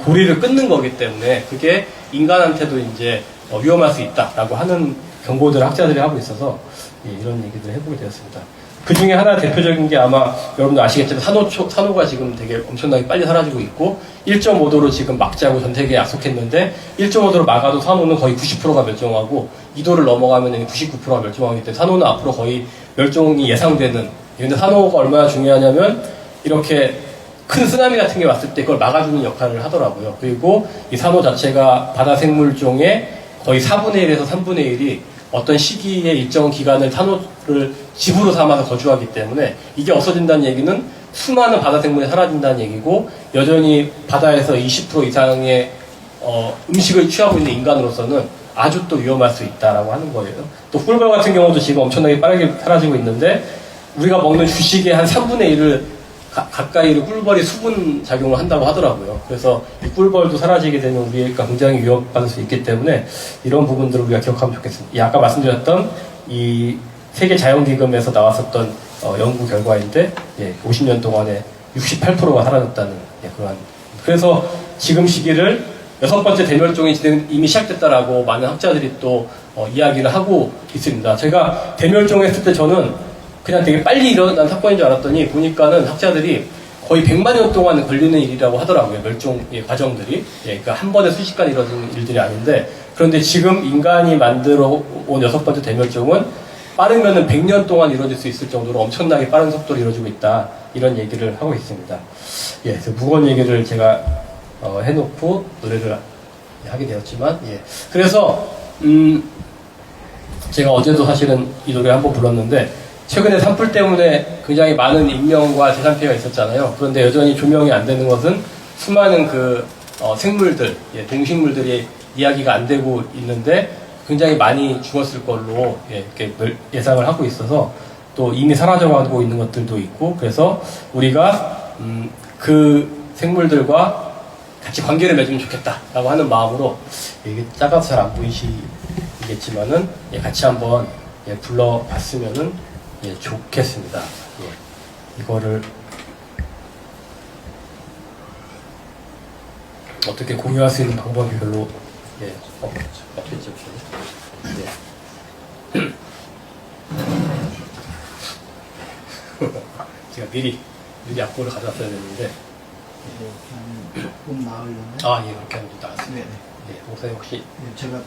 고리를 끊는 거기 때문에 그게 인간한테도 이제 위험할 수 있다라고 하는 경고들을 학자들이 하고 있어서 이런 얘기들을 해보게 되었습니다. 그 중에 하나 대표적인 게 아마 여러분도 아시겠지만 산호가 지금 되게 엄청나게 빨리 사라지고 있고, 1.5도로 지금 막자고 전 세계에 약속했는데 1.5도로 막아도 산호는 거의 90%가 멸종하고 2도를 넘어가면 99%가 멸종하기 때문에 산호는 앞으로 거의 멸종이 예상되는. 근데 산호가 얼마나 중요하냐면 이렇게 큰 쓰나미 같은 게 왔을 때 그걸 막아주는 역할을 하더라고요. 그리고 이 산호 자체가 바다 생물종의 거의 4분의 1에서 3분의 1이 어떤 시기에 일정 기간을 산호를 집으로 삼아서 거주하기 때문에 이게 없어진다는 얘기는 수많은 바다 생물이 사라진다는 얘기고, 여전히 바다에서 20% 이상의 음식을 취하고 있는 인간으로서는 아주 또 위험할 수 있다라고 하는 거예요. 또 꿀벌 같은 경우도 지금 엄청나게 빠르게 사라지고 있는데, 우리가 먹는 주식의 한 3분의 1을 가까이를 꿀벌이 수분 작용을 한다고 하더라고요. 그래서 이 꿀벌도 사라지게 되면 우리가 굉장히 위협받을 수 있기 때문에 이런 부분들을 우리가 기억하면 좋겠습니다. 아까 말씀드렸던 이 세계 자연기금에서 나왔었던 연구 결과인데, 50년 동안에 68%가 사라졌다는 그러한. 그래서 지금 시기를 6번째 대멸종이 이미 시작됐다라고 많은 학자들이 또 이야기를 하고 있습니다. 제가 대멸종했을 때 저는 그냥 되게 빨리 일어난 사건인 줄 알았더니 보니까는 학자들이 거의 100만 년 동안 걸리는 일이라고 하더라고요. 멸종 과정들이. 그러니까 한 번에 순식간에 이루어지는 일들이 아닌데, 그런데 지금 인간이 만들어 온 6번째 대멸종은 빠르면은 100년 동안 이루어질 수 있을 정도로 엄청나게 빠른 속도로 이루어지고 있다. 이런 얘기를 하고 있습니다. 그래서 무거운 얘기를 제가 해놓고 노래를 하게 되었지만, 그래서 제가 어제도 사실은 이 노래 한번 불렀는데, 최근에 산불 때문에 굉장히 많은 인명과 재산 피해가 있었잖아요. 그런데 여전히 조명이 안 되는 것은 수많은 생물들, 동식물들이 이야기가 안 되고 있는데 굉장히 많이 죽었을 걸로 이렇게 예상을 하고 있어서, 또 이미 사라져가고 있는 것들도 있고, 그래서 우리가 그 생물들과 같이 관계를 맺으면 좋겠다라고 하는 마음으로, 이게 작아서 잘 안 보이시겠지만은 같이 한번 불러봤으면은 좋겠습니다. 이거를 어떻게 공유할 수 있는 방법이 별로 없겠죠. 제가 미리 악보를 가져왔어야 됐는데 이렇게 하면 조금 나으려면 아, 예, 그렇게 하면 좀 나았습니다. 네, 네, 목사님 혹시 네, 제가